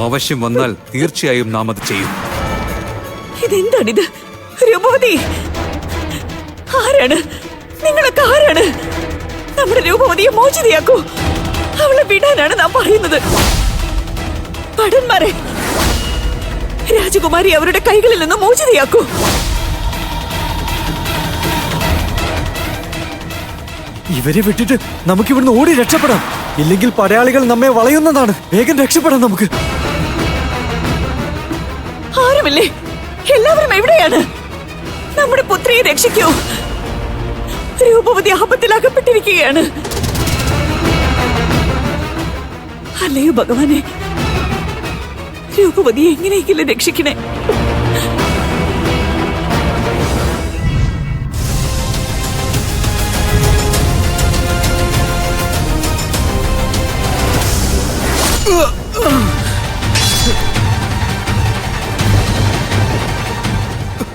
ആവശ്യം വന്നാൽ തീർച്ചയായും നാം അത് ചെയ്യും. ഇതെന്താണിത്? രൂപവതി ആരാണ്? നിങ്ങളൊക്കെ ആരാണ്? നമ്മുടെ രൂപവതിയെ മോചിതയാക്കൂ. അവളെ വിടാനാണ് നാം പറയുന്നത്. ഭടന്മാരെ, രാജകുമാരി അവരുടെ കൈകളിൽ നിന്ന് മോചിതയാക്കൂ. ഇവരെ വിട്ടിട്ട് നമുക്ക് ഇവിടുന്ന് ഓടി രക്ഷപ്പെടാം. ഇല്ലെങ്കിൽ പടയാളികൾ നമ്മെ വളയുന്നതാണ്. വേഗം രക്ഷപ്പെടാം നമുക്ക്. ആരുമില്ലേ? എല്ലാവരും എവിടെയാണ്? നമ്മുടെ പുത്രിയെ രക്ഷിക്കൂ. രൂപവതി ആപത്തിൽ അകപ്പെട്ടിരിക്കുകയാണ്. അല്ലയോ ഭഗവാനെ, രൂപവതിയെ എങ്ങനെയെങ്കിലും രക്ഷിക്കണേ.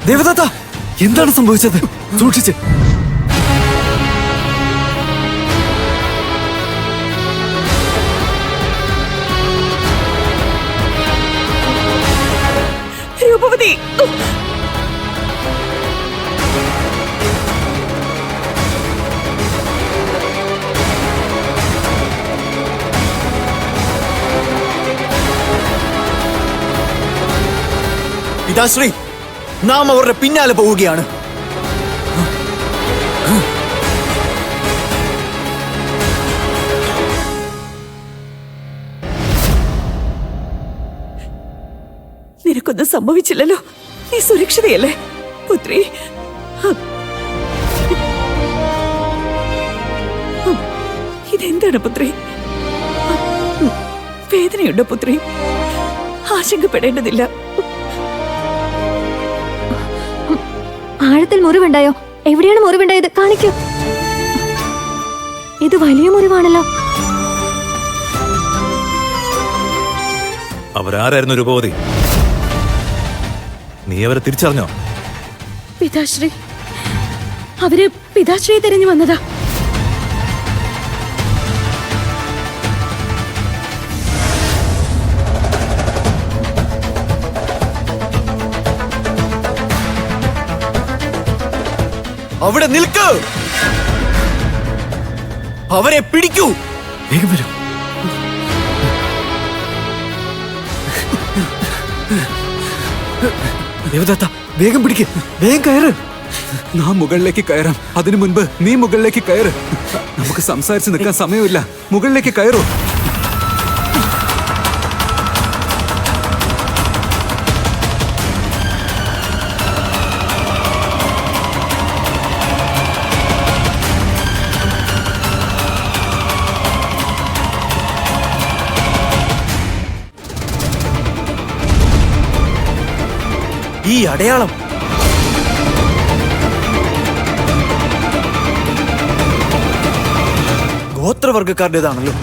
ദേവദത്ത, എന്താണ് സംഭവിച്ചത്? സൂക്ഷിച്ച്. രൂപവതി, പിതാശ്രീ, നാം അവരുടെ പിന്നാലെ പോവുകയാണ്. നിനക്കൊന്നും സംഭവിച്ചില്ലല്ലോ? നീ സുരക്ഷിതയല്ലേ പുത്രി? ഇതെന്താണ് പുത്രി? വേദനയുണ്ടോ പുത്രി? ആശങ്കപ്പെടേണ്ടതില്ല. ആഴത്തിൽ മുറിവുണ്ടായോ? എവിടെയാണ് മുറിവുണ്ടായത്? കാണിക്കൂ. ഇത് വലിയ മുറിവാണല്ലോ. അവരാരായിരുന്നു രൂപവതി? നീ അവരെ തിരിച്ചറിഞ്ഞോ? പിതാശ്രീ, അവര് പിതാശ്രീയെ തിരഞ്ഞു വന്നതാ. അവിടെ നിൽക്കൂ. അവരെ പിടിക്കൂ. വേഗം വരൂ. ദേവദത്ത, വേഗം പിടിക്ക്. വേഗം കയറ്. നാം മുകളിലേക്ക് കയറാം. അതിനു മുൻപ് നീ മുകളിലേക്ക് കയറ്. നമുക്ക് സംസാരിച്ച് നിൽക്കാൻ സമയമില്ല. മുകളിലേക്ക് കയറൂ. ഈ അടയാളം ഗോത്രവർഗക്കാരുടേതാണല്ലോ.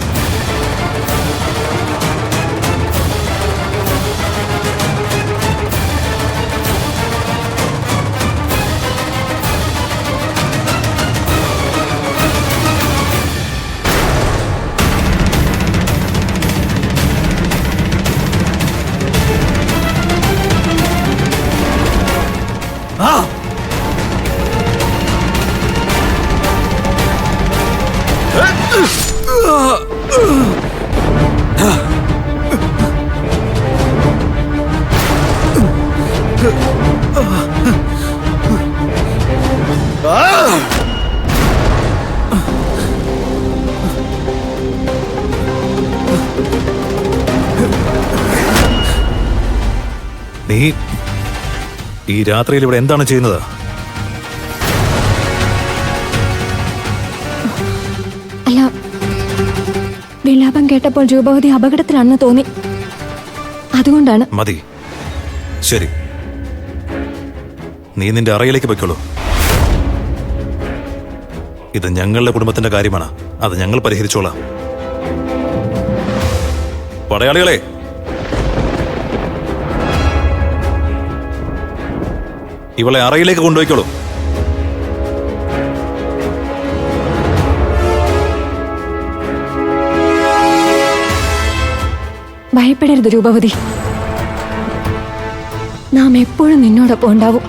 നീ ഈ രാത്രിയിൽ ഇവിടെ എന്താണ് ചെയ്യുന്നത്? അല്ല, വിലാപം കേട്ടപ്പോൾ രൂപവതി അപകടത്തിലാണെന്ന് തോന്നി. അതുകൊണ്ടാണ്. മതി, ശരി. നീ നിന്റെ അറയിലേക്ക് പൊയ്ക്കോളൂ. ഇത് ഞങ്ങളുടെ കുടുംബത്തിന്റെ കാര്യമാണ്. അത് ഞങ്ങൾ പരിഹരിച്ചോളാം. പടയാളികളെ, ഇവളെ അറയിലേക്ക് കൊണ്ടുപോയിക്കോളൂ. ഭയപ്പെടരുത് രൂപവതി. നാം എപ്പോഴും നിന്നോടൊപ്പം ഉണ്ടാവും.